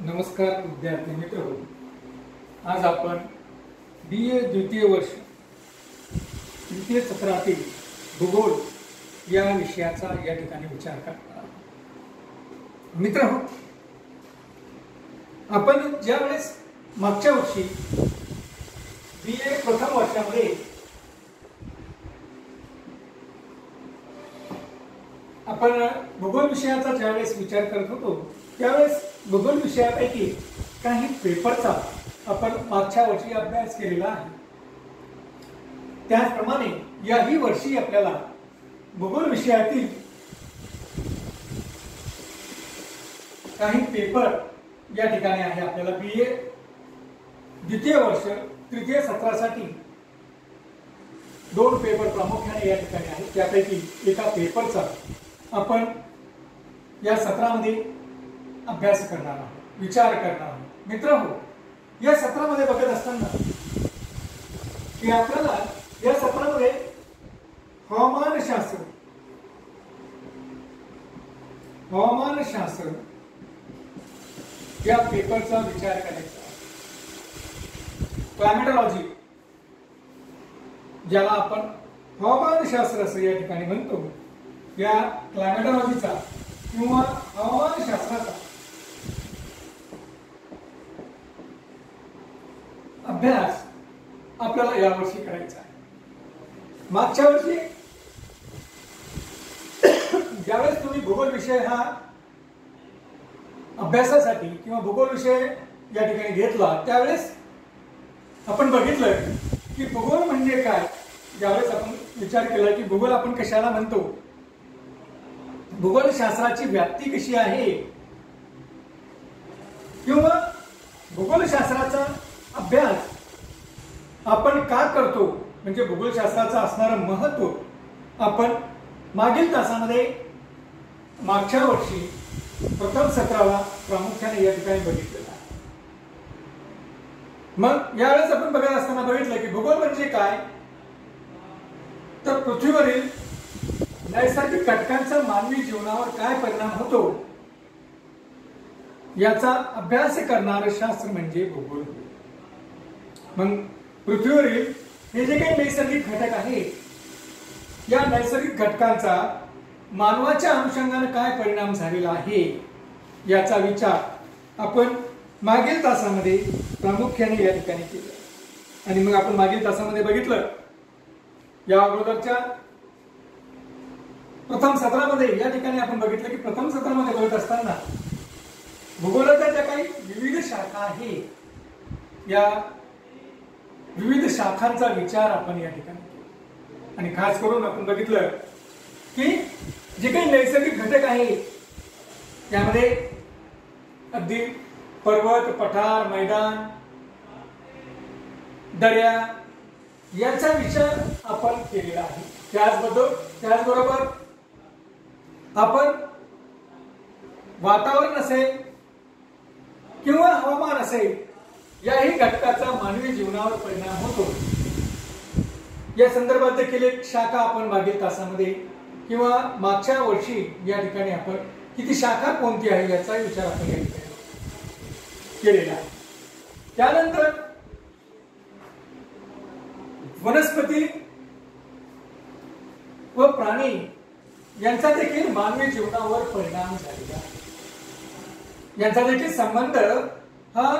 नमस्कार विद्यार्थी मित्र, आज आपण BA द्वितीय वर्ष तृतीय सत्रातील भूगोल या विषयाचा या ठिकाणी विचार करणार आहोत। मित्र, आपण ज्यावेळेस मागच्या वर्षी BA प्रथम वर्षामध्ये आपण भूगोल विषयाचा ज्यावेळेस विचार करत होतो त्यावेळेस भूगोल विषयापैकी काही पेपरचा आपण मागच्या वर्षी अभ्यास केलेला आहे। त्याचप्रमाणे याही वर्षी आपल्याला भूगोल विषयातील काही पेपर या ठिकाणी आहे। आपल्याला BA द्वितीय वर्ष तृतीय सत्रासाठी दोन पेपर प्रामुख्याने या ठिकाणी आहेत। त्यापैकी एका पेपरचा आपण या सत्रामध्ये अभ्यास करणार आहोत, विचार करणार आहोत। मित्रहो, या सत्रामध्ये बघत असताना की आपल्याला या सत्रामध्ये हवामानशास्त्र या पेपरचा विचार करायचा आहे। क्लायमेटॉलॉजी, ज्याला आपण हवामानशास्त्र असं या ठिकाणी म्हणतो, या क्लायमेटॉलॉजीचा किंवा हवामानशास्त्राचा अभ्यास आपल्याला यावर्षी करायचा आहे। मागच्या वर्षी ज्यावेळेस तुम्ही भूगोल विषय हा अभ्यासासाठी किंवा भूगोल विषय या ठिकाणी घेतला त्यावेळेस आपण बघितलं की भूगोल म्हणजे काय। ज्यावेळेस आपण विचार केला की भूगोल आपण कशाला म्हणतो, भूगोलशास्त्राची व्याप्ती कशी आहे, किंवा भूगोलशास्त्राचा अभ्यास आपण का करतो, म्हणजे भूगोलशास्त्राचं असणारं महत्त्व आपण मागील तासामध्ये मागच्या वर्षी प्रथम सत्राला प्रामुख्याने या ठिकाणी बघितलेलं आहे। मग यावेळेस आपण बघत असताना बघितलं की भूगोल म्हणजे काय, तर पृथ्वीवरील नैसर्गिक घटकांचा मानवी जीवनावर काय परिणाम होतो याचा अभ्यास करणारे शास्त्र म्हणजे भूगोल। मग पृथ्वीवरील हे जे काही नैसर्गिक घटक आहेत या नैसर्गिक घटकांचा मानवाच्या अनुषंगाने काय परिणाम झालेला आहे याचा विचार आपण मागील तासामध्ये प्रामुख्याने या ठिकाणी केला। आणि मग आपण मागील तासामध्ये बघितलं, या अगोदरच्या प्रथम सत्रामध्ये या ठिकाणी आपण बघितलं की प्रथम सत्रामध्ये बघत असताना भूगोलाच्या ज्या काही विविध शाखा आहेत या विविध शाखांचा विचार आपण या ठिकाणी केला। आणि खास करून आपण बघितलं की जे काही नैसर्गिक घटक आहेत त्यामध्ये अगदी पर्वत, पठार, मैदान, दर्या याचा विचार आपण केलेला आहे। त्याचबरोबर आपण वातावरण असेल किंवा हवामान असेल याही घटकाचा मानवी जीवनावर परिणाम होतो या संदर्भात देखील एक शाखा आपण मागील तासामध्ये किंवा मागच्या वर्षी या ठिकाणी आपण किती शाखा कोणती आहे याचा विचार आपण या ठिकाणी केलेला आहे। त्यानंतर वनस्पती व प्राणी यांचा देखील मानवी जीवनावर परिणाम झालेला आहे। यांचा देखील संबंध हा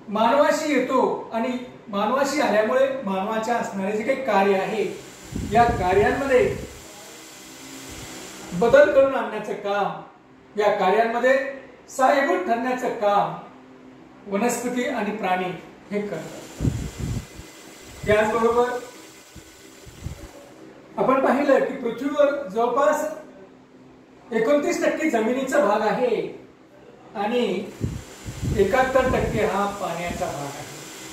मानवाशी येतो आणि मानवाशी आल्यामुळे मानवाच्या असणारे जे काही कार्य आहे या कार्यांमध्ये बदल करून आणण्याचं काम, या कार्यांमध्ये सहाय्यभूत ठरण्याचं काम वनस्पती आणि प्राणी हे करतात। त्याचबरोबर आपण पाहिलं की पृथ्वीवर जवळपास 29% जमिनीचा भाग आहे आणि 71% हा पाण्याचा भाग आहे।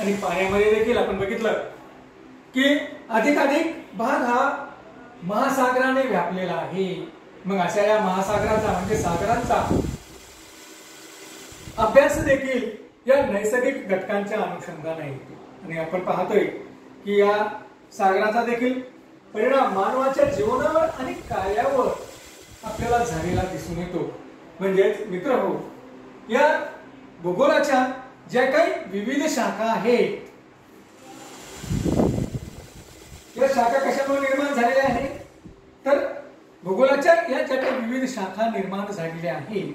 आणि पाण्यामध्ये देखील आपण बघितलं की अधिकाधिक भाग हा महासागराने व्यापलेला आहे। मग अशा या महासागराचा म्हणजे सागरांचा अभ्यास देखील या नैसर्गिक घटकांच्या अनुषंगाने येतो। आणि आपण पाहतोय की या सागराचा देखील परिणाम मानवाच्या जीवनावर आणि कार्यावर आपल्याला झालेला दिसून येतो। म्हणजेच मित्रहो, या भूगोलाच्या ज्या काही विविध शाखा आहेत, या शाखा कशामुळे निर्माण झालेल्या आहेत, तर भूगोलाच्या या ज्या काही विविध शाखा निर्माण झालेल्या आहेत,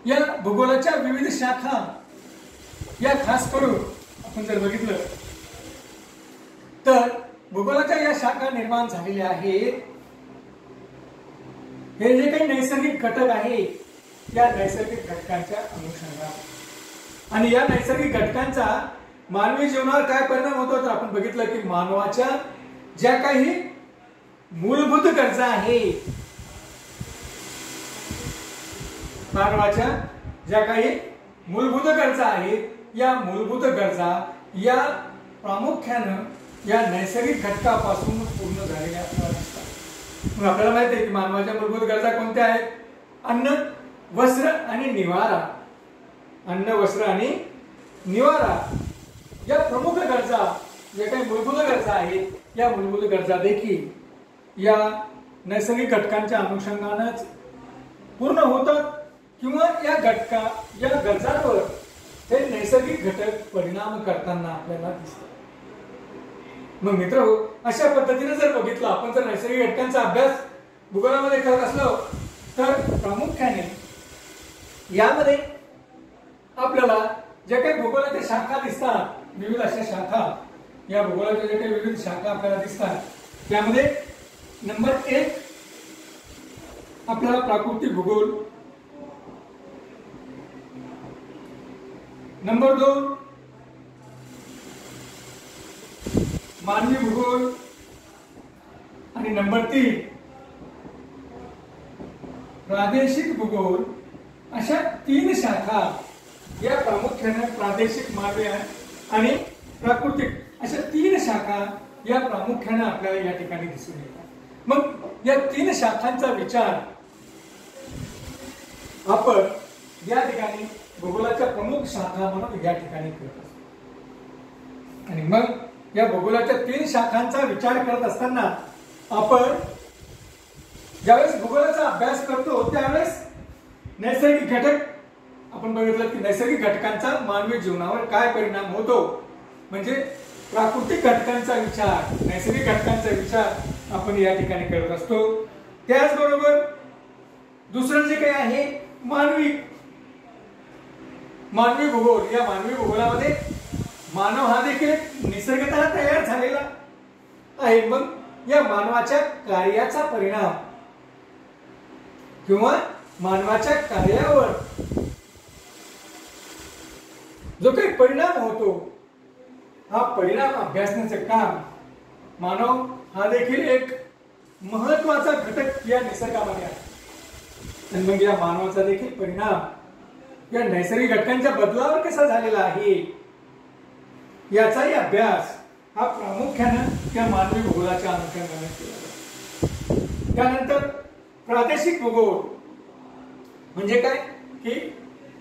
या भूगोलाच्या विविध शाखा या खास करून आपण जर बघितलं तर भूगोलाच्या या शाखा निर्माण झालेल्या आहेत, हे जे काही नैसर्गिक घटक आहेत या नैसर्गिक घटकांच्या अनुषंगाने, आणि या नैसर्गिक घटकांचा मानवी जीवनावर काय परिणाम होतो तर आपण बघितलं की मानवाच्या ज्या काही मूलभूत गरजा आहेत, मानवाच्या ज्या काही मूलभूत गरजा आहेत, या मूलभूत गरजा या प्रामुख्यानं या नैसर्गिक घटकापासून पूर्ण झालेल्या आपल्याला दिसतात. मग आपल्याला माहिती आहे की मानवाच्या मूलभूत गरजा कोणत्या आहेत? अन्न, वस्त्र आणि निवारा. अन्न, वस्त्र आणि निवारा या प्रमुख गरजा, ज्या काही मूलभूत गरजा आहेत, या मूलभूत गरजा देखील या नैसर्गिक घटकांच्या अनुषंगानेच पूर्ण होतात किंवा या गरजांवर हे नैसर्गिक घटक परिणाम करताना आपल्याला दिसतात. मग मित्रहो, अशा पद्धतीने जर बघितलं आपण, जर नैसर्गिक घटकांचा अभ्यास भूगोलामध्ये करत असलो तर प्रामुख्याने यामध्ये आपल्याला ज्या काही भूगोलाच्या शाखा दिसतात, विविध अशा शाखा, या भूगोलाच्या ज्या काही विविध शाखा आपल्याला दिसतात, त्यामध्ये नंबर 1 आपल्याला प्राकृतिक भूगोल, नंबर 2 मानवी भूगोल, आणि नंबर 3 प्रादेशिक भूगोल. अशा 3 शाखा या प्रामुख्याने प्रादेशिक, मानवी आणि प्राकृतिक अशा 3 शाखा या प्रामुख्याने आपल्याला या ठिकाणी दिसून येतात. मग या 3 शाखांचा विचार आपण या ठिकाणी भूगोलाच्या प्रमुख शाखा म्हणून या ठिकाणी करत असतो. आणि मग या भूगोलाच्या 3 शाखांचा विचार करत असताना आपण ज्यावेळेस भूगोलाचा अभ्यास करतो त्यावेळेस नैसर्गिक घटक आपण बघितलं की नैसर्गिक घटकांचा मानवी जीवनावर काय परिणाम होतो, म्हणजे प्राकृतिक घटकांचा विचार, नैसर्गिक घटकांचा विचार आपण या ठिकाणी करत असतो. त्याचबरोबर दुसरं जे काही आहे मानवी भूगोल. या मानवी भूगोलामध्ये मानव हा देखील निसर्गतः तयार झालेला आहे. मग या मानवाच्या कार्याचा परिणाम किंवा मानवाच्या कार्यावर जो काही परिणाम होतो, हा परिणाम अभ्यासण्याचं काम मानव हा देखील एक महत्वाचा घटक या निसर्गामध्ये आहे. आणि मग या मानवाचा देखील परिणाम या नैसर्गिक घटकांच्या बदलावर कसा झालेला आहे, याचाही अभ्यास हा प्रामुख्याने त्या मानवी भूगोलाच्या अनुषंगाने केला जातो. त्यानंतर प्रादेशिक भूगोल म्हणजे काय की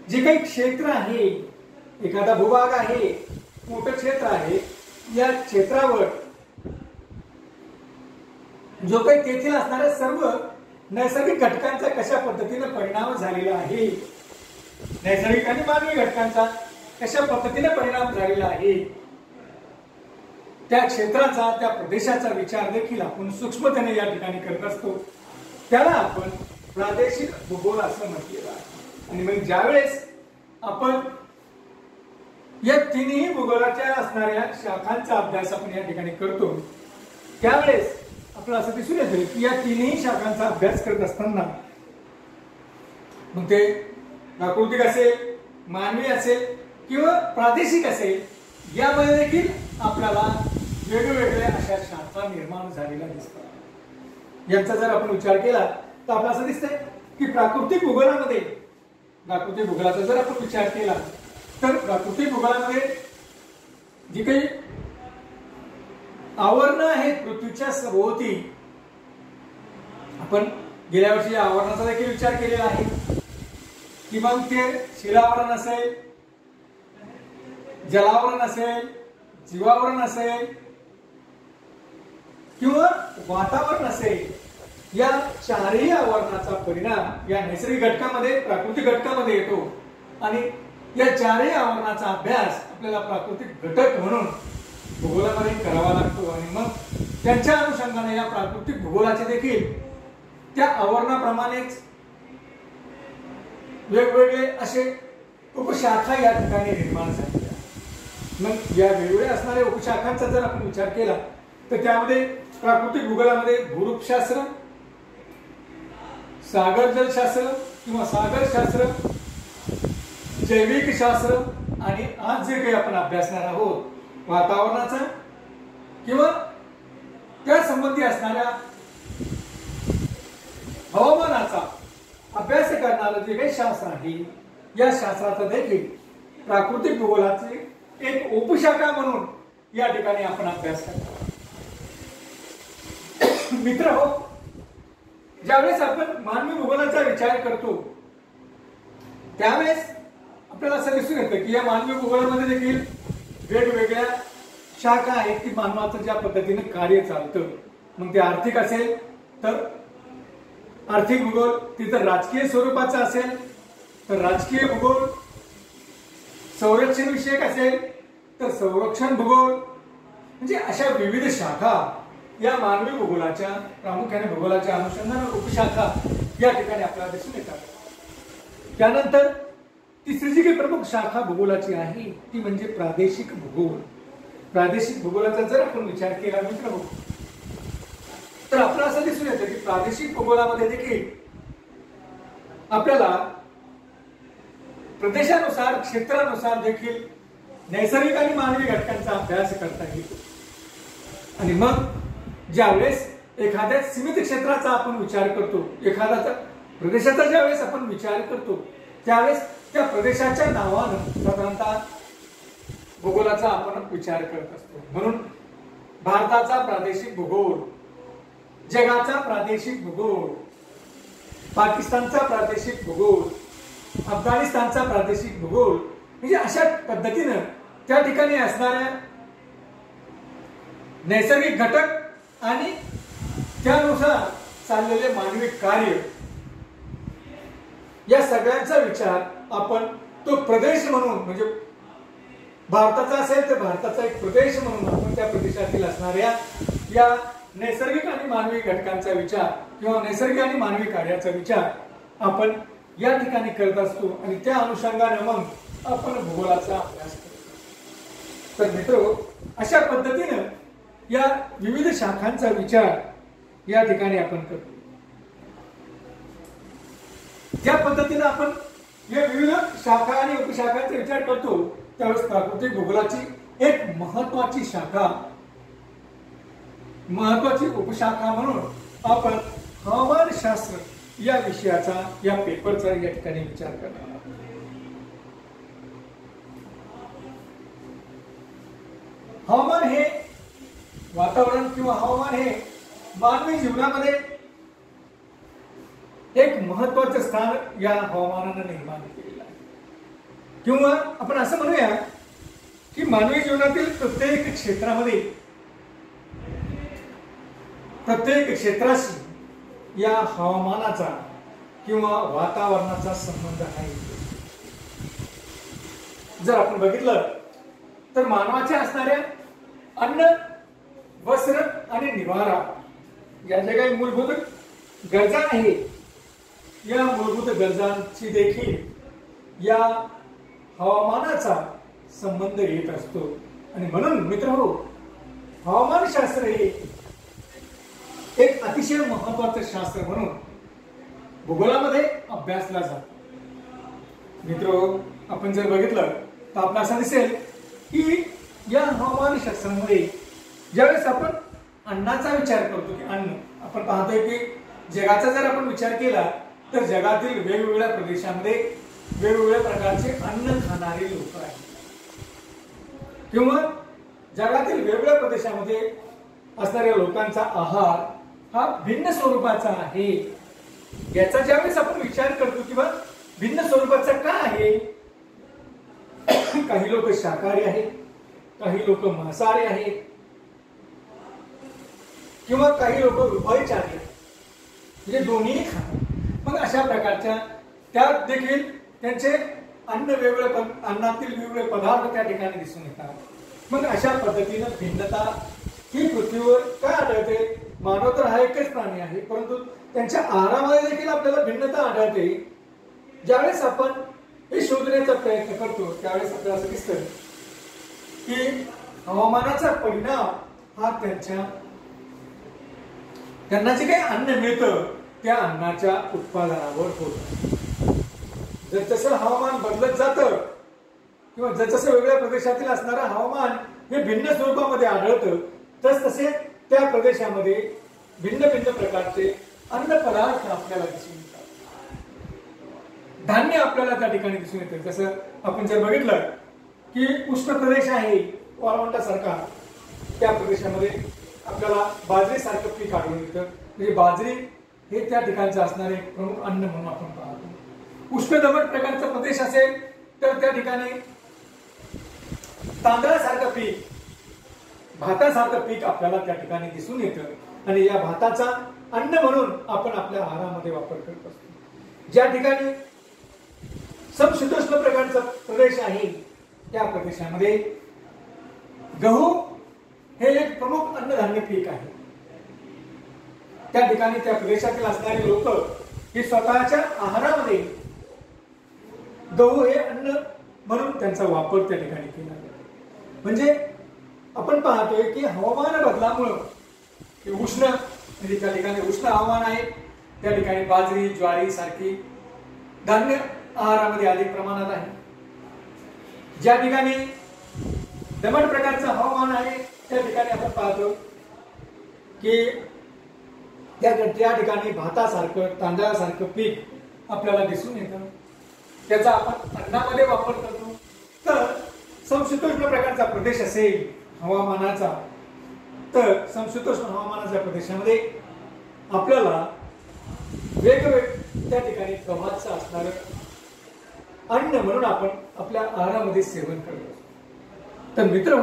जे काही क्षेत्र आहे, एखादा भूभाग आहे, मोठं क्षेत्र आहे, या क्षेत्रावर जो काही तेथील असणाऱ्या सर्व नैसर्गिक घटकांचा कशा पद्धतीने परिणाम झालेला आहे, नैसर्गिक आणि मानवी घटकांचा कशा पद्धतीने परिणाम झालेला आहे, त्या क्षेत्राचा, त्या प्रदेशाचा विचार देखील आपण सूक्ष्मतेने या ठिकाणी करत असतो. त्याला आपण प्रादेशिक भूगोल असं म्हटलेलं आहे. आणि मग ज्यावेळेस आपण या 3ही भूगोलाच्या असणाऱ्या शाखांचा अभ्यास आपण या ठिकाणी करतो, त्यावेळेस आपल्याला असं दिसून येतं की या 3ही शाखांचा अभ्यास करत असताना मग ते प्राकृतिक असेल, मानवी असेल किंवा प्रादेशिक असेल, यामध्ये देखील आपल्याला वेगवेगळ्या अशा शाखा निर्माण झालेल्या दिसतात. यांचा जर आपण विचार केला तर आपल्याला असं दिसतंय की प्राकृतिक भूगोलामध्ये, प्राकृतिक भूगोलाचा जर आपण विचार केला तर प्राकृतिक भूगोलामध्ये जी काही आवरणं आहेत पृथ्वीच्या सभोवती, आपण गेल्या वर्षी या आवरणाचा देखील विचार केलेला आहे की मग ते शिलावरण असेल, जलावरण असेल, जीवावरण असेल किंवा वातावरण असेल, या 4ही आवरणाचा परिणाम या नैसर्गिक घटकामध्ये, प्राकृतिक घटकामध्ये येतो. आणि या चारही आवरणाचा अभ्यास आपल्याला प्राकृतिक घटक म्हणून भूगोलामध्ये करावा लागतो आणि मग त्यांच्या अनुषंगाने या प्राकृतिक भूगोलाचे देखील त्या आवरणाप्रमाणेच वेगवेगळे असे उपशाखा या ठिकाणी निर्माण झालेल्या. मग या वेगवेगळ्या असणाऱ्या उपशाखांचा जर आपण विचार केला तर त्यामध्ये प्राकृतिक भूगोलामध्ये भूरूपशास्त्र, सागर जलशास्त्र किंवा सागरशास्त्र, जैविक शास्त्र आणि आज जे काही आपण अभ्यासणार आहोत वातावरणाचा किंवा त्या संबंधी असणाऱ्या हवामानाचा अभ्यास करणारं जे काही शास्त्र आहे या शास्त्राचा देखील प्राकृतिक भूगोलाची एक उपशाखा म्हणून या ठिकाणी आपण अभ्यास करणार. मित्र हो, ज्यावेळेस आपण मानवी भूगोलाचा विचार करतो त्यावेळेस आपल्याला असं दिसून येतं की या मानवी भूगोलामध्ये देखील वेगवेगळ्या शाखा आहेत की मानवाचं ज्या पद्धतीने कार्य चालतं. मग ते आर्थिक असेल तर आर्थिक भूगोल, तिथं राजकीय स्वरूपाचा असेल तर राजकीय भूगोल, संरक्षण विषयक असेल तर संरक्षण भूगोल, म्हणजे अशा विविध शाखा या मानवी भूगोलाच्या प्रामुख्याने भूगोलाच्या अनुषंगाने उपशाखा या ठिकाणी आपल्याला दिसून येतात. त्यानंतर तिसरी जी काही प्रमुख शाखा भूगोलाची आहे ती म्हणजे प्रादेशिक भूगोल. प्रादेशिक भूगोलाचा जर आपण विचार केला मित्र हो तर आपल्याला असं दिसून येतं की प्रादेशिक भूगोलामध्ये देखील आपल्याला प्रदेशानुसार क्षेत्रानुसार देखील नैसर्गिक आणि मानवी घटकांचा अभ्यास करता येतो. आणि मग ज्यावेळेस एखाद्या सीमित क्षेत्राचा आपण विचार करतो, एखाद्या प्रदेशाचा ज्यावेळेस आपण विचार करतो त्यावेळेस त्या प्रदेशाच्या नावानं साधारणतः भूगोलाचा आपण विचार करत असतो. म्हणून भारताचा प्रादेशिक भूगोल, जगाचा प्रादेशिक भूगोल, पाकिस्तानचा प्रादेशिक भूगोल, अफगाणिस्तानचा प्रादेशिक भूगोल, म्हणजे अशा पद्धतीनं त्या ठिकाणी असणाऱ्या नैसर्गिक घटक आणि त्यानुसार चाललेले मानवी कार्य या सगळ्यांचा विचार आपण तो प्रदेश म्हणून, म्हणजे भारताचा असेल तर भारताचा एक प्रदेश म्हणून आपण त्या प्रदेशातील असणाऱ्या या नैसर्गिक आणि मानवी घटकांचा विचार किंवा नैसर्गिक आणि मानवी कार्याचा विचार आपण या ठिकाणी करत असतो आणि त्या अनुषंगाने मग आपण भूगोलाचा अभ्यास करतो. तर मित्र, अशा पद्धतीनं या विविध शाखांचा विचार या ठिकाणी आपण करतो. ज्या पद्धतीने आपण या विविध शाखा आणि उपशाखांचा विचार करतो त्यावेळेस प्राकृतिक भूगोलाची एक महत्वाची शाखा, महत्वाची उपशाखा म्हणून आपण हवामानशास्त्र या विषयाचा, या पेपरचा या ठिकाणी विचार करणार आहोत. हवामान हे वातावरण किंवा हवामान हे मानवी जीवनामध्ये एक महत्वाचं स्थान या हवामानानं निर्माण केलेलं आहे. किंवा आपण असं म्हणूया की मानवी जीवनातील प्रत्येक क्षेत्रामध्ये, प्रत्येक क्षेत्राशी या हवामानाचा किंवा वातावरणाचा संबंध आहे. जर आपण बघितलं तर मानवाच्या असणाऱ्या अन्न, वस्त्र आणि निवारा या ज्या काही मूलभूत गरजा आहेत या मूलभूत गरजांची देखील या हवामानाचा संबंध येत असतो. आणि म्हणून मित्रहो, हवामानशास्त्र हे एक अतिशय महत्वाचं शास्त्र म्हणून भूगोलामध्ये अभ्यासला जातो. मित्र, आपण जर बघितलं तर आपल्याला असं दिसेल की या हवामानशास्त्रामध्ये ज्यावेळेस आपण अन्नाचा विचार करतो की अन्न, आपण पाहतोय की जगाचा जर आपण विचार केला तर जगातील वेगवेगळ्या प्रदेशांमध्ये वेगवेगळ्या प्रकारचे अन्न खाणारे लोक आहेत किंवा जगातील वेगवेगळ्या प्रदेशामध्ये असणाऱ्या लोकांचा आहार हा भिन्न स्वरूपाचा आहे. याचा ज्यावेळेस आपण विचार करतो किंवा भिन्न स्वरूपाचा का आहे, काही लोक शाकाहारी आहेत, काही लोक मांसाहारी आहेत किंवा काही लोक उभयचारी आहेत, म्हणजे दोन्ही खातात. मग अशा प्रकारच्या त्यात देखील त्यांचे अन्नातील वेगवेगळे पदार्थ त्या ठिकाणी दिसून येतात. मग अशा पद्धतीनं भिन्नता ही पृथ्वीवर काय आढळते? मानव तर हा एकच प्राणी आहे, परंतु त्यांच्या आहारामध्ये देखील आपल्याला भिन्नता आढळते. ज्यावेळेस आपण हे शोधण्याचा प्रयत्न करतो त्यावेळेस आपल्याला असं दिसतं की हवामानाचा परिणाम हा त्यांना जे काही अन्न मिळतं त्या अन्नाच्या उत्पादनावर होतं. जसं हवामान बदलत जातं किंवा जसं वेगळ्या प्रदेशातील असणारं हवामान हे भिन्न स्वरूपामध्ये आढळतं, तसे त्या प्रदेशामध्ये भिन्न भिन्न प्रकारचे अन्न पदार्थ आपल्याला दिसून येतात. धान्य आपल्याला त्या ठिकाणी दिसून येतं. जसं आपण जर बघितलं की उष्ण प्रदेश आहे वाळवंटासारखा, त्या प्रदेशामध्ये आपल्याला बाजरी सारखं पीक आढळून येतं. म्हणजे बाजरी हे त्या ठिकाणचं असणारे प्रमुख अन्न म्हणून आपण पाहतो. उष्ण दमट प्रकारचा प्रदेश असेल तर त्या ठिकाणी तांदळासारखं पीक, भातासारखं पीक आपल्याला त्या ठिकाणी दिसून येतं आणि या भाताचा अन्न म्हणून आपण आपल्या आहारामध्ये वापर करत असतो. ज्या ठिकाणी समशीतोष्ण प्रकारचा प्रदेश आहे त्या प्रदेशामध्ये गहू हे एक प्रमुख अन्नधान्य पीक आहे. त्या ठिकाणी त्या प्रदेशातील असणारी लोक हे स्वतःच्या आहारामध्ये गहू हे अन्न म्हणून त्यांचा वापर त्या ठिकाणी केला जातो. म्हणजे आपण पाहतोय की हवामान बदलामुळे उष्ण, म्हणजे त्या ठिकाणी उष्ण हवामान आहे त्या ठिकाणी बाजरी ज्वारी सारखी धान्य आहारामध्ये अधिक प्रमाणात आहे. ज्या ठिकाणी दमट प्रकारचं हवामान आहे त्या ठिकाणी आपण पाहतो की त्या ठिकाणी भातासारखं तांदळासारखं पीक आपल्याला दिसून येतं. त्याचा आपण अन्नामध्ये वापर करतो. तर समशीतोष्ण प्रकारचा प्रदेश असेल हवामानाचा, तर समशीतोष्ण हवामानाच्या प्रदेशामध्ये आपल्याला वेगवेगळ्या त्या ठिकाणी गव्हाचं असणारं अन्न म्हणून आपण आपल्या आहारामध्ये सेवन करत असतो. तर मित्र,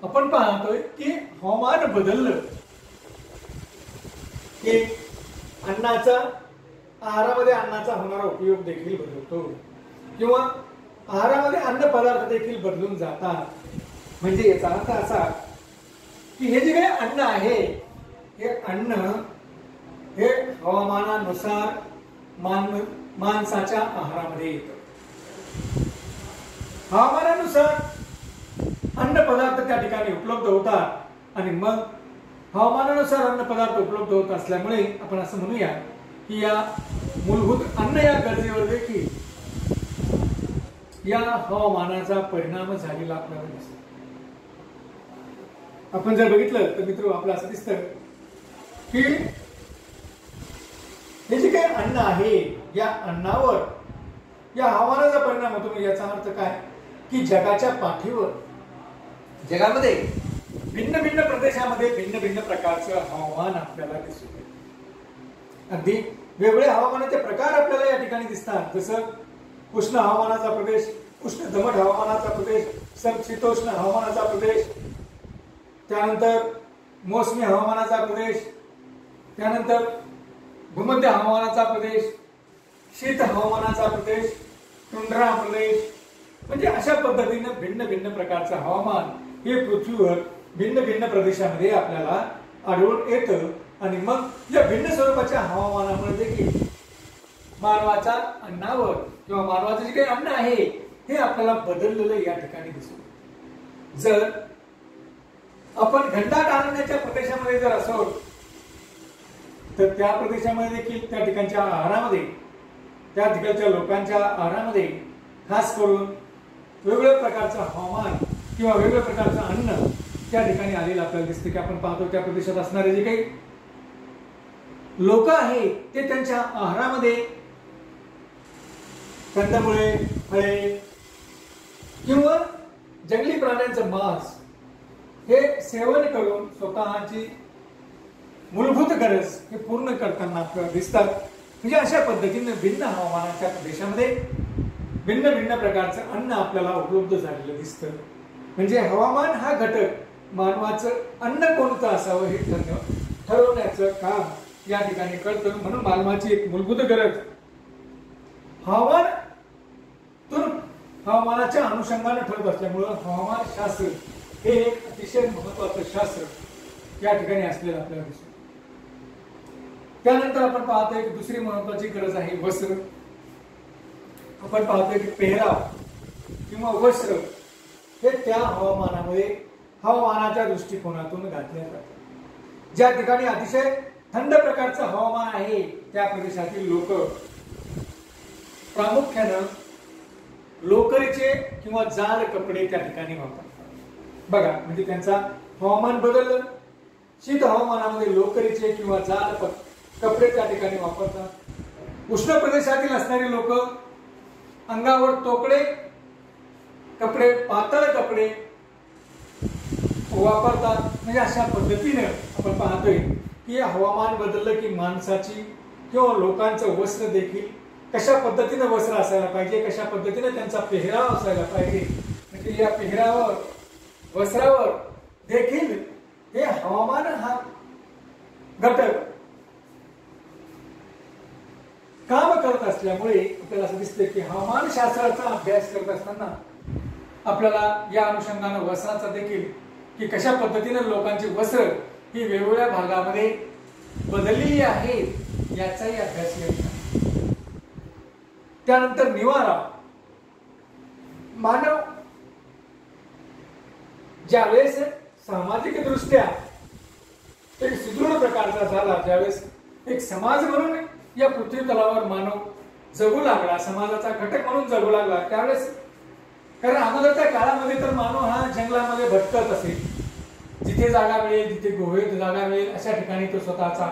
आपण पाहतोय की हवामान बदललं की आहारामध्ये अन्नाचा होणारा उपयोग देखील बदलतो किंवा आहारामध्ये अन्न पदार्थ देखील बदलून जातात. म्हणजे याचा अर्थ असा की हे जे काही अन्न आहे हे अन्न हे हवामानानुसार माणसाच्या आहारामध्ये येतं. हवामानानुसार अन्न पदार्थ त्या ठिकाणी उपलब्ध होतात आणि मग हवामानानुसार अन्न पदार्थ उपलब्ध होत असल्यामुळे आपण असं म्हणूया की या मूलभूत अन्न या गरजेवर देखील या हवामानाचा परिणाम झालेला आपल्याला दिसतो. आपण जर बघितलं तर मित्र आपल्याला असं दिसतं की हे जे काही अन्न आहे या अन्नावर या हवामानाचा परिणाम होतो. याचा अर्थ काय की जगाच्या पाठीवर जगामध्ये भिन्न भिन्न प्रदेशामध्ये भिन्न भिन्न प्रकारचं हवामान आपल्याला दिसून येतं. अगदी वेगवेगळे हवामानाचे प्रकार आपल्याला या ठिकाणी दिसतात. जसं उष्ण हवामानाचा प्रदेश, उष्ण दमट हवामानाचा प्रदेश, समशीतोष्ण हवामानाचा प्रदेश, त्यानंतर मोसमी हवामानाचा प्रदेश, त्यानंतर भूमध्य हवामानाचा प्रदेश, शीत हवामानाचा प्रदेश, टुंड्रा प्रदेश. म्हणजे अशा पद्धतीने भिन्न भिन्न प्रकारचं हवामान हे पृथ्वीवर भिन्न भिन्न प्रदेशामध्ये आपल्याला आढळून येतं आणि मग या भिन्न स्वरूपाच्या हवामानामुळे देखील मानवाच्या अन्नावर किंवा मानवाचं जे काही अन्न आहे हे आपल्याला बदललेलं या ठिकाणी दिसतं. जर आपण घनदाट अरण्याच्या प्रदेशामध्ये जर असो तर त्या प्रदेशामध्ये देखील त्या ठिकाणच्या आहारामध्ये त्या ठिकाणच्या लोकांच्या आहारामध्ये खास करून वेगवेगळ्या प्रकारचं हवामान किंवा वेगवेगळ्या प्रकारचं अन्न त्या ठिकाणी आलेलं आपल्याला दिसतं. की आपण पाहतो त्या प्रदेशात असणारे जे काही लोक आहेत ते त्यांच्या आहारामध्ये कंदमुळे, फळे किंवा जंगली प्राण्यांचं मांस हे सेवन करून स्वतःची मूलभूत गरज हे पूर्ण करताना आपल्याला दिसतात. म्हणजे अशा पद्धतीने भिन्न हवामानाच्या प्रदेशामध्ये भिन्न भिन्न प्रकारचं अन्न आपल्याला उपलब्ध झालेलं दिसतं. म्हणजे हवामान हा घटक मानवाचं अन्न कोणतं असावं हे ठरवण्याचं काम या ठिकाणी करतं. म्हणून मानवाची एक मूलभूत गरज हवामानातून हवामानाच्या अनुषंगाने ठरत असल्यामुळं हवामानशास्त्र हे एक अतिशय महत्वाचं शास्त्र या ठिकाणी असलेलं आपल्याला दिसतं. त्यानंतर आपण पाहतोय की दुसरी महत्वाची गरज आहे वस्त्र. आपण पाहतोय की पेहराव किंवा वस्त्र हे त्या हवामानामध्ये हवामानाच्या दृष्टिकोनातून घातले जातात. ज्या ठिकाणी अतिशय थंड प्रकारचं हवामान आहे त्या प्रदेशातील लोक प्रामुख्यानं लोकरीचे किंवा जाड कपडे त्या ठिकाणी वापरतात. बघा, म्हणजे त्यांचा हवामान बदललं, शीत हवामानामध्ये लोकरीचे किंवा जाड कपडे त्या ठिकाणी वापरतात. उष्ण प्रदेशातील असणारी लोक अंगावर तोकडे कपडे, पातळ कपडे वापरतात. म्हणजे अशा पद्धतीने आपण पाहतोय की हवामान बदललं की माणसाची किंवा लोकांचं वस्त्र देखील कशा पद्धतीने वस्त्र असायला पाहिजे, कशा पद्धतीने त्यांचा पेहराव असायला पाहिजे, म्हणजे या पेहरावर वस्त्रावर देखील हे हवामान हा घटक काम करत असल्यामुळे आपल्याला असं दिसतंय की हवामान शास्त्राचा अभ्यास करत असताना आपल्याला या अनुषंगाने वस्त्राचा देखील की कशा पद्धतीने लोकांची वस्त्र ही वेगवेगळ्या भागामध्ये बदललेली आहे याचाही अभ्यास केला. त्यानंतर निवारा. मानव ज्यावेळेस सामाजिक दृष्ट्या एक सुदृढ प्रकारचा झाला, ज्यावेळेस एक समाज म्हणून या पृथ्वी तलावर मानव जगू लागला, समाजाचा घटक म्हणून जगू लागला, त्यावेळेस कारण अगोदरच्या काळामध्ये तर मानव हा जंगलामध्ये भटकत असेल, जिथे जागा मिळेल, जिथे गुहेत जागा मिळेल अशा ठिकाणी तो स्वतःचा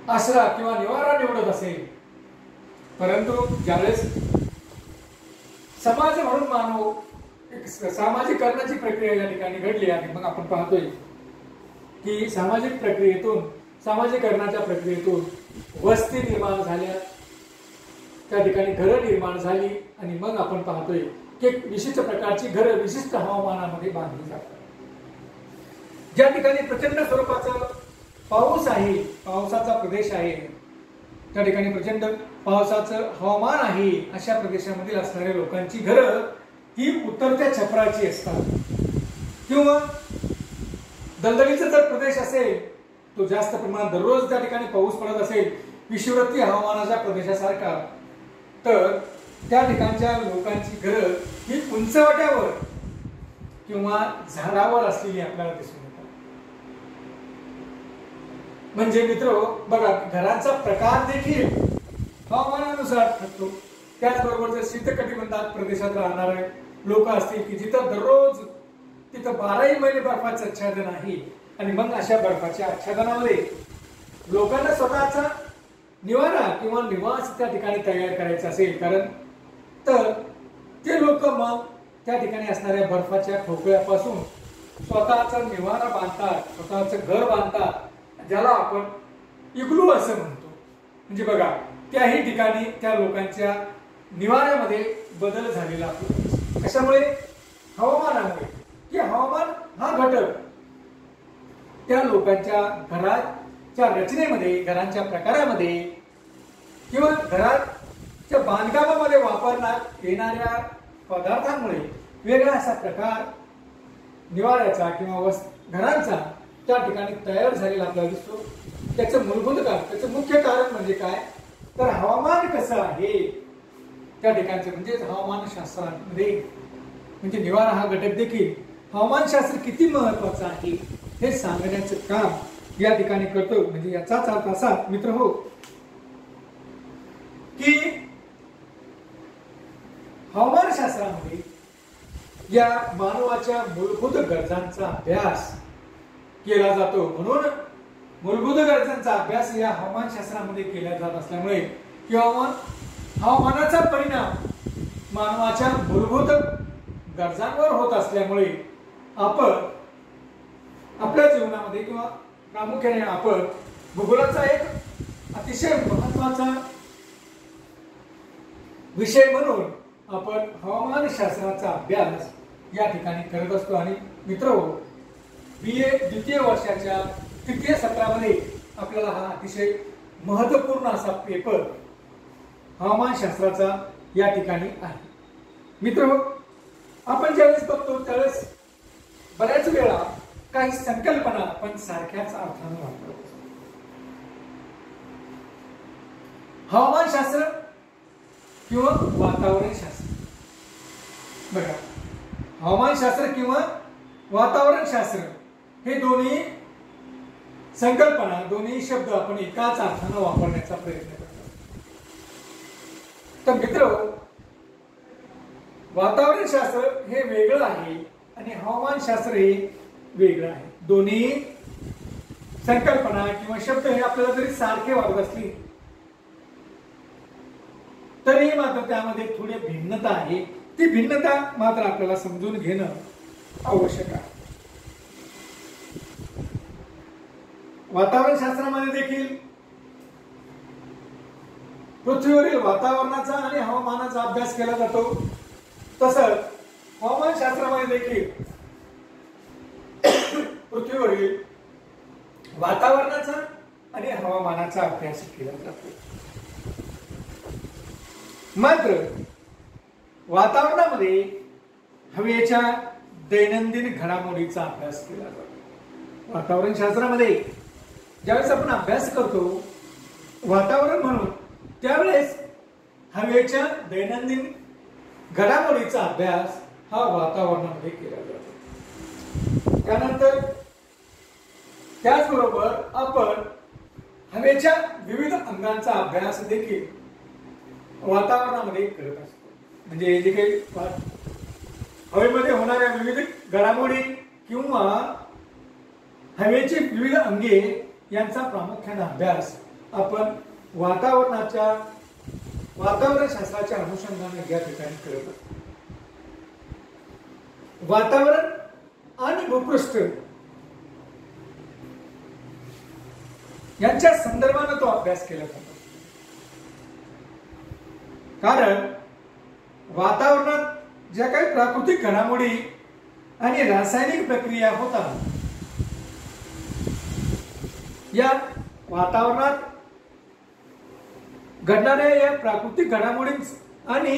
आसरा किंवा निवारा निवडत असेल. परंतु ज्यावेळेस समाज म्हणून मानव एक सामाजिकरणाची प्रक्रिया या ठिकाणी घडली आणि मग आपण पाहतोय की सामाजिकरणाच्या प्रक्रियेतून वस्ती निर्माण झाल्या, त्या ठिकाणी घरं निर्माण झाली आणि मग आपण पाहतोय की एक विशिष्ट प्रकारची घरं विशिष्ट हवामानामध्ये बांधली जातात. ज्या ठिकाणी प्रचंड स्वरूपाचा पाऊस आहे, पावसाचा प्रदेश आहे, त्या ठिकाणी प्रचंड पावसाचं हवामान आहे, अशा प्रदेशामधील असणाऱ्या लोकांची घरं ही उतरत्या छपराची असतात किंवा दलदलीचा जर प्रदेश असेल, तो जास्त प्रमाणात दररोज त्या ठिकाणी पाऊस पडत असेल, विषुववृत्तीय हवामानाच्या प्रदेशासारखा, तर त्या ठिकाणच्या लोकांची घरं ही उंचवट्यावर किंवा झाडावर असलेली आपल्याला दिसून येतात. म्हणजे मित्र बघा, घरांचा प्रकार देखील हवामानानुसार ठरतो. त्याचबरोबर जर शीतकटिबंधात प्रदेशात राहणारे लोक असतील की जिथं दररोज तिथं 12ही महिने बर्फाचं आच्छादन आहे आणि मग अशा बर्फाच्या आच्छादनामध्ये लोकांना स्वतःचा निवारा किंवा निवास त्या ठिकाणी तयार करायचा असेल, कारण तर ते लोक मग त्या ठिकाणी असणाऱ्या बर्फाच्या ठोकळ्यापासून स्वतःचा निवारा बांधतात, स्वतःचं घर बांधतात, ज्याला आपण इग्लू असं म्हणतो. म्हणजे बघा, त्याही ठिकाणी त्या लोकांच्या निवाऱ्यामध्ये बदल झालेला असतो. कशामुळे? हवामानामुळे. की हवामान हा घटक त्या लोकांच्या घराच्या रचनेमध्ये, घरांच्या प्रकारामध्ये किंवा घराच्या बांधकामामध्ये वापरण्यात येणाऱ्या पदार्थांमुळे वेगळा असा प्रकार निवाऱ्याचा किंवा घरांचा त्या ठिकाणी तयार झालेला आपल्याला दिसतो. त्याचं मूलभूत कारण, त्याचं मुख्य कारण म्हणजे काय, तर हवामान कसं आहे त्या ठिकाणचं, म्हणजे हवामान शास्त्रामध्ये म्हणजे निवारा हा घटक देखील हवामानशास्त्र किती महत्वाचं आहे हे सांगण्याचं काम या ठिकाणी करतो. म्हणजे याचाच अर्थ असा मित्र हो की हवामानशास्त्रामध्ये या मानवाच्या मूलभूत गरजांचा अभ्यास केला जातो. म्हणून मूलभूत गरजांचा अभ्यास या हवामानशास्त्रामध्ये केला जात असल्यामुळे किंवा हवामानाचा परिणाम मानवाच्या मूलभूत गरजांवर होत असल्यामुळे आपण आपल्या जीवनामध्ये किंवा प्रामुख्याने आपण भूगोलाचा एक अतिशय महत्वाचा विषय म्हणून आपण हवामानशास्त्राचा अभ्यास या ठिकाणी करत असतो. आणि मित्रहो, BA द्वितीय वर्षाच्या तृतीय सत्रामध्ये आपल्याला हा अतिशय महत्वपूर्ण असा पेपर हवामानशास्त्राचा या ठिकाणी आहे. मित्र, आपण ज्यावेळेस बघतो त्यावेळेस बऱ्याच वेळा काही संकल्पना आपण सारख्याच अर्थाने वापरतो. हवामानशास्त्र किंवा वातावरणशास्त्र. बघा, हवामानशास्त्र किंवा वातावरणशास्त्र हे दोन्ही संकल्पना, दोन्ही शब्द आपण एकाच अर्थाने वापरण्याचा प्रयत्न करतो. तर मित्र, वातावरणशास्त्र हे वेगळं आहे आणि हवामानशास्त्र हे वेगळं आहे. दोन्ही संकल्पना किंवा शब्द हे आपल्याला जरी सारखे वाटत असली तरी मात्र त्यामध्ये थोडी भिन्नता आहे. ती भिन्नता मात्र आपल्याला समजून घेणं आवश्यक आहे. वातावरणशास्त्रामध्ये देखील पृथ्वीवरील वातावरणाचा आणि हवामानाचा अभ्यास केला जातो. तसंच हवामानशास्त्रामध्ये देखील पृथ्वीवरील वातावरणाचा आणि हवामानाचा अभ्यास केला जातो. मात्र वातावरणामध्ये हवेच्या दैनंदिन घडामोडीचा अभ्यास केला जातो. वातावरणशास्त्रामध्ये ज्यावेळेस आपण अभ्यास करतो वातावरण म्हणून, त्यावेळेस हवेच्या दैनंदिन घडामोडीचा अभ्यास हा वातावरणामध्ये केला जातो. त्यानंतर त्याचबरोबर आपण हवेच्या विविध अंगांचा अभ्यास देखील वातावरणामध्ये करत असतो. म्हणजे जे काही हवेमध्ये होणाऱ्या विविध घडामोडी किंवा हवेची विविध अंगे यांचा प्रामुख्याने अभ्यास आपण वातावरणशास्त्राच्या अनुषंगाने या ठिकाणी करत असतो. वातावरण आणि भूपृष्ठ यांच्या संदर्भाने तो अभ्यास केला जातो. कारण वातावरणात ज्या काही प्राकृतिक घडामोडी आणि रासायनिक प्रक्रिया होतात, या वातावरणात घडणाऱ्या या प्राकृतिक घडामोडी आणि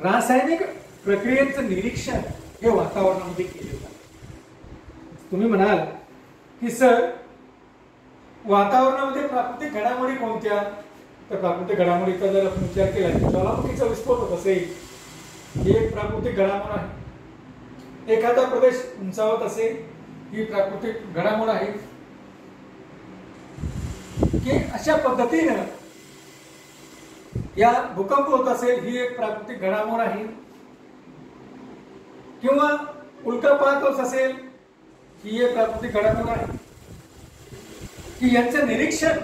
रासायनिक प्रक्रियेचं निरीक्षण हे वातावरणामध्ये केले जाते. तुम्ही म्हणाल की सर, वातावरणामध्ये प्राकृतिक घडामोडी कोणत्या? तर प्राकृतिक घडामोडीचा जर आपण विचार केला तर ज्वालामुखीचा विस्फोट होत असेल, ही एक प्राकृतिक घडामोड आहे. एखादा प्रदेश उंचावत असेल, ही प्राकृतिक घडामोड आहे. की अशा पद्धतीनं या भूकंप होत असेल, ही एक प्राकृतिक घडामोड आहे. किंवा उल्कापात होत असेल, ही एक प्राकृतिक घडामोड आहे. की यांचं निरीक्षण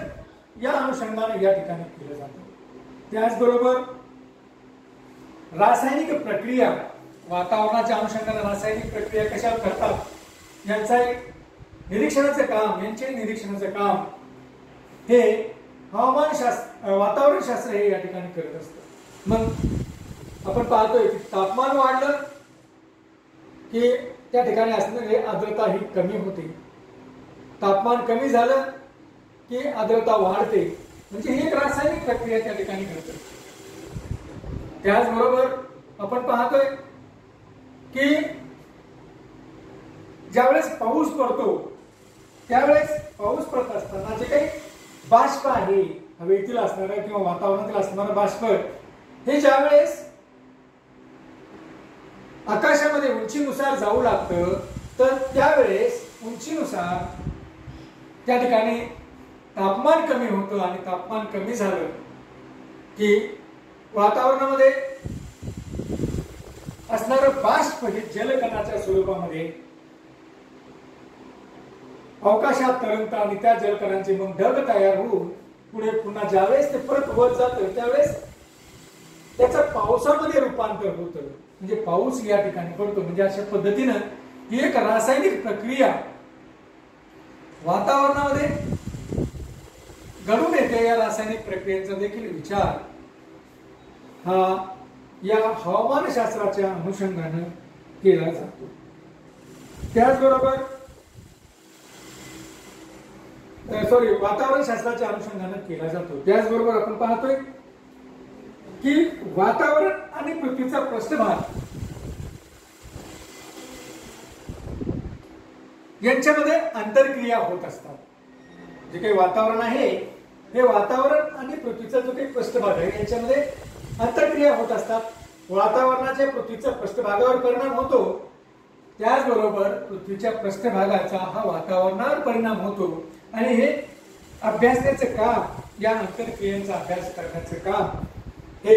या अनुषंगाने या ठिकाणी केलं जातं. त्याचबरोबर रासायनिक प्रक्रिया, वातावरणाच्या अनुषंगाने रासायनिक प्रक्रिया कशा करतात यांचा निरीक्षणाचं काम हे वातावरणशास्त्र हे या ठिकाणी करत असतं. मग आपण पाहतोय की तापमान वाढलं की त्या ठिकाणी असणारी आर्द्रता ही कमी होते. तापमान कमी झालं की आर्द्रता वाढते. म्हणजे ही एक रासायनिक प्रक्रिया त्या ठिकाणी घडते. त्याचबरोबर आपण पाहतोय की ज्यावेळेस पाऊस पडतो त्यावेळेस पाऊस पडत असताना जे काही बाष्प आहे, हवेतील असणारं किंवा वातावरणातील असणारं बाष्प, हे ज्यावेळेस आकाशामध्ये उंचीनुसार जाऊ लागतं तर त्यावेळेस उंचीनुसार त्या ठिकाणी तापमान कमी होतं. आणि तापमान कमी झालं की वातावरणामध्ये असणारं बाष्प हे जलकणाच्या स्वरूपामध्ये अवकाशात तरंगतं आणि त्या जलकणांचे मग ढग तयार होऊन पुढे पुन्हा ज्यावेळेस ते परत वर जातं त्यावेळेस त्याचं पावसामध्ये रूपांतर होतं. म्हणजे पाऊस या ठिकाणी पडतो. म्हणजे अशा पद्धतीनं ही एक रासायनिक प्रक्रिया वातावरणामध्ये घडून येते. या रासायनिक प्रक्रियेचा देखील विचार हा या हवामानशास्त्राच्या अनुषंगाने केला जातो. त्याचबरोबर वातावरणशास्त्राच्या अनुषंगाने केला जातो. त्याचबरोबर आपण पाहतोय की वातावरण आणि पृथ्वीचा पृष्ठभाग यांच्यामध्ये आंतरक्रिया होत असतात. जे काही वातावरण आहे हे वातावरण आणि पृथ्वीचा जो काही पृष्ठभाग आहे यांच्यामध्ये आंतरक्रिया होत असतात. वातावरणाच्या पृथ्वीच्या पृष्ठभागावर परिणाम होतो, त्याचबरोबर पृथ्वीच्या पृष्ठभागाचा हा वातावरणावर परिणाम होतो. आणि हे अभ्यासण्याचं काम, या आंतरक्रियांचा अभ्यास करण्याचं काम हे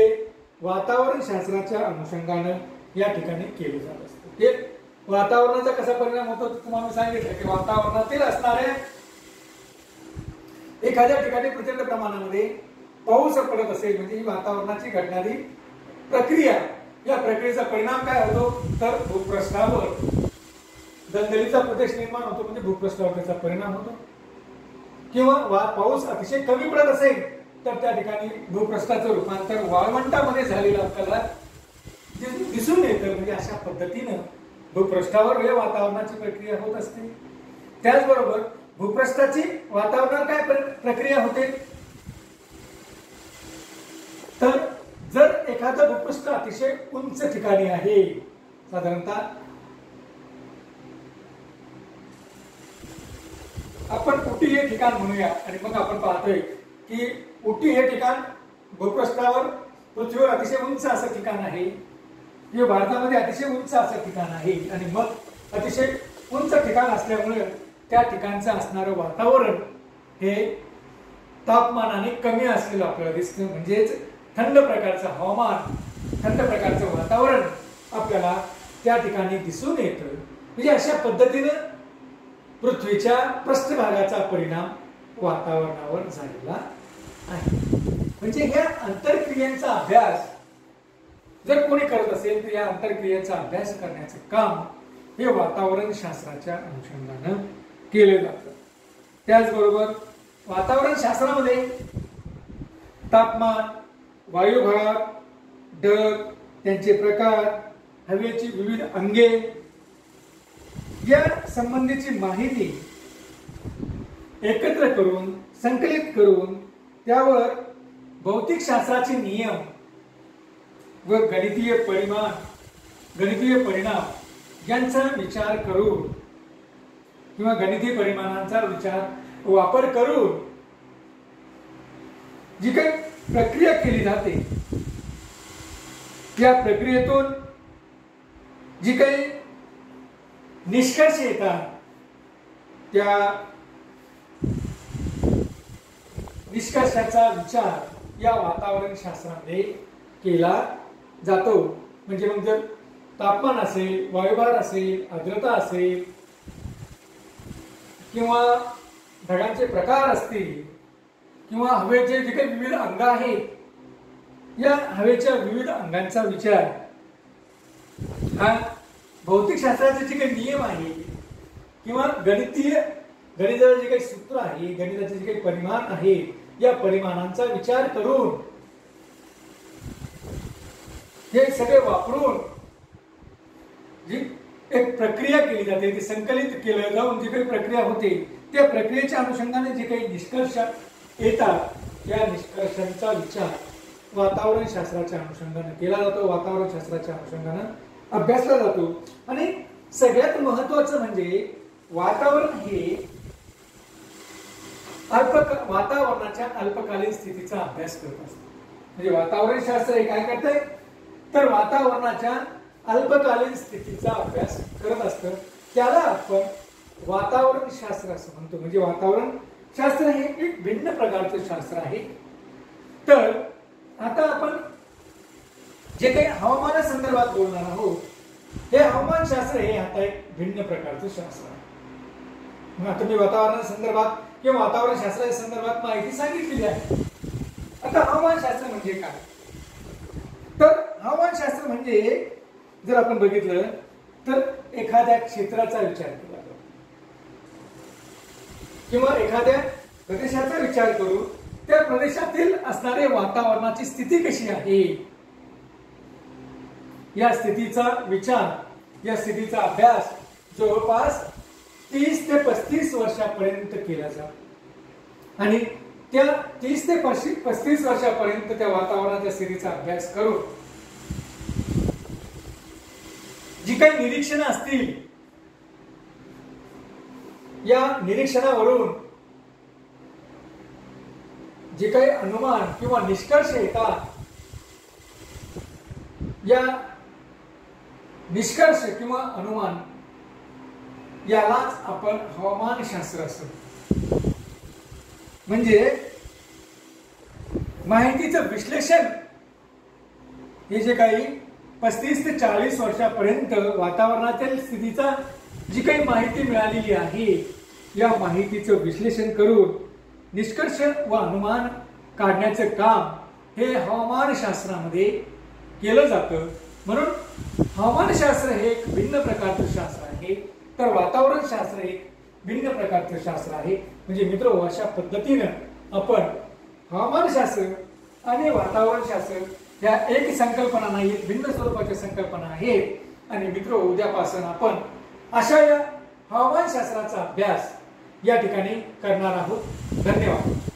वातावरण शास्त्राच्या अनुषंगानं या ठिकाणी केले जात असते. हे वातावरणाचा कसा परिणाम होतो तुम्हाला सांगितलं की वातावरणातील असणाऱ्या एखाद्या ठिकाणी प्रचंड प्रमाणामध्ये पाऊस पडत असेल म्हणजे ही वातावरणाची घडणारी प्रक्रिया, या प्रक्रियेचा परिणाम काय होतो तर भूपृष्ठावर दलदलीचा प्रदेश निर्माण होतो, म्हणजे भूपृष्ठावर त्याचा परिणाम होतो. किंवा पाऊस अतिशय कमी पडत असेल तर त्या ठिकाणी भूपृष्ठाचं रूपांतर वाळवंटामध्ये झालेलं आपल्याला दिसून येतं. म्हणजे अशा पद्धतीनं भूपृष्ठावर या वातावरणाची प्रक्रिया होत असते. त्याचबरोबर भूपृष्ठाची वातावरणावर काय प्रक्रिया होते तर जर एखादं भूपृष्ठ अतिशय उंच ठिकाणी आहे, साधारणतः आपण उटी हे ठिकाण म्हणूया, आणि मग आपण पाहतोय की उटी हे ठिकाण भूपृष्ठावर पृथ्वीवर अतिशय उंच असं ठिकाण आहे किंवा भारतामध्ये अतिशय उंच असं ठिकाण आहे. आणि मग अतिशय उंच ठिकाण असल्यामुळे त्या ठिकाणचं असणारं वातावरण हे तापमानाने कमी असलेलं आपल्याला दिसतं. म्हणजेच थंड प्रकारचं हवामान, थंड प्रकारचं वातावरण आपल्याला त्या ठिकाणी दिसून येतं. म्हणजे अशा पद्धतीनं पृथ्वीच्या पृष्ठभागाचा परिणाम वातावरणावर झालेला आहे. म्हणजे ह्या आंतरक्रियांचा अभ्यास जर कोणी करत असेल तर या आंतरक्रियांचा अभ्यास करण्याचं काम हे वातावरण शास्त्राच्या अनुषंगानं केले जातं. त्याचबरोबर वातावरण शास्त्रामध्ये तापमान, वायुभार, ढग, त्यांचे प्रकार, हवेची विविध अंगे या संबंधीची माहिती एकत्र करून, संकलित करून त्यावर भौतिक शास्त्राचे नियम व गणितीय परिणाम यांचा विचार करून किंवा गणितीय परिमाणांचा वापर करून जी काही प्रक्रिया केली जाते त्या प्रक्रियेतून जी काही निष्कर्ष येतात त्या निष्कर्षाचा विचार या वातावरण शास्त्रामध्ये केला जातो. म्हणजे मग जर तापमान असेल, वायुभार असेल, आर्द्रता असेल किंवा ढगांचे प्रकार असतील किंवा हवेचे जे काही विविध अंग आहेत, या हवेच्या विविध अंगांचा विचार हा भौतिक शास्त्राचे जे काही नियम आहे किंवा गणिताचे जे काही सूत्र आहे, गणिताचे जे काही परिमाण आहे, या परिमाणांचा विचार करून हे सगळे वापरून जी एक प्रक्रिया केली जाते, ती संकलित केलं जाऊन जी काही प्रक्रिया होते त्या प्रक्रियेच्या अनुषंगाने जे काही निष्कर्ष येतात त्या निष्कर्षांचा विचार वातावरण शास्त्राच्या अनुषंगाने केला जातो, वातावरण शास्त्राच्या अनुषंगाने अभ्यासला जातो. आणि सगळ्यात महत्वाचं म्हणजे वातावरण हे वातावरणाच्या अल्पकालीन स्थितीचा अभ्यास करत असतं. म्हणजे वातावरण शास्त्र हे काय करतंय तर वातावरणाच्या अल्पकालीन स्थितीचा अभ्यास करत असतं. त्याला आपण वातावरण शास्त्र असं म्हणतो. म्हणजे वातावरण शास्त्र हे एक भिन्न प्रकारचं शास्त्र आहे. तर आता आपण जे काही हवामानासंदर्भात बोलणार आहोत, हे हवामान शास्त्र हे आता एक भिन्न प्रकारचं शास्त्र आहे. मग आता मी वातावरणासंदर्भात किंवा वातावरण शास्त्राच्या संदर्भात माहिती सांगितलेली आहे. आता हवामान शास्त्र म्हणजे काय तर हवामान शास्त्र म्हणजे जर आपण बघितलं तर एखाद्या क्षेत्राचा विचार केला जातो किंवा एखाद्या प्रदेशाचा विचार करून त्या प्रदेशातील असणारे वातावरणाची स्थिती कशी आहे या स्थितीचा विचार, या स्थितीचा अभ्यास जवळपास 30 ते 35 वर्षापर्यंत केला जातो. आणि त्या 30 ते 35 वर्षापर्यंत त्या वातावरणाच्या स्थितीचा अभ्यास करून जी काही निरीक्षणं असतील, या निरीक्षणावरून जे काही अनुमान किंवा निष्कर्ष येतात, या निष्कर्ष किंवा अनुमान यालाच आपण हवामानशास्त्र असतो. म्हणजे माहितीचं विश्लेषण हे जे काही 35 ते 40 वर्षापर्यंत वातावरणातील स्थितीचा जी काही माहिती मिळालेली आहे, या माहितीचं विश्लेषण करून निष्कर्ष व अनुमान काढण्याचं काम हे हवामानशास्त्रामध्ये केलं जातं. म्हणून हवामानशास्त्र हे एक भिन्न प्रकारचं शास्त्र आहे, तर वातावरणशास्त्र एक भिन्न प्रकारचं शास्त्र आहे. म्हणजे मित्र, अशा पद्धतीनं आपण हवामानशास्त्र आणि वातावरणशास्त्र या एक संकल्पना नाही, भिन्न स्वरूपाच्या संकल्पना आहेत. आणि मित्र, उद्यापासून आपण अशा या हवामानशास्त्राचा अभ्यास या ठिकाणी करणार आहोत. धन्यवाद.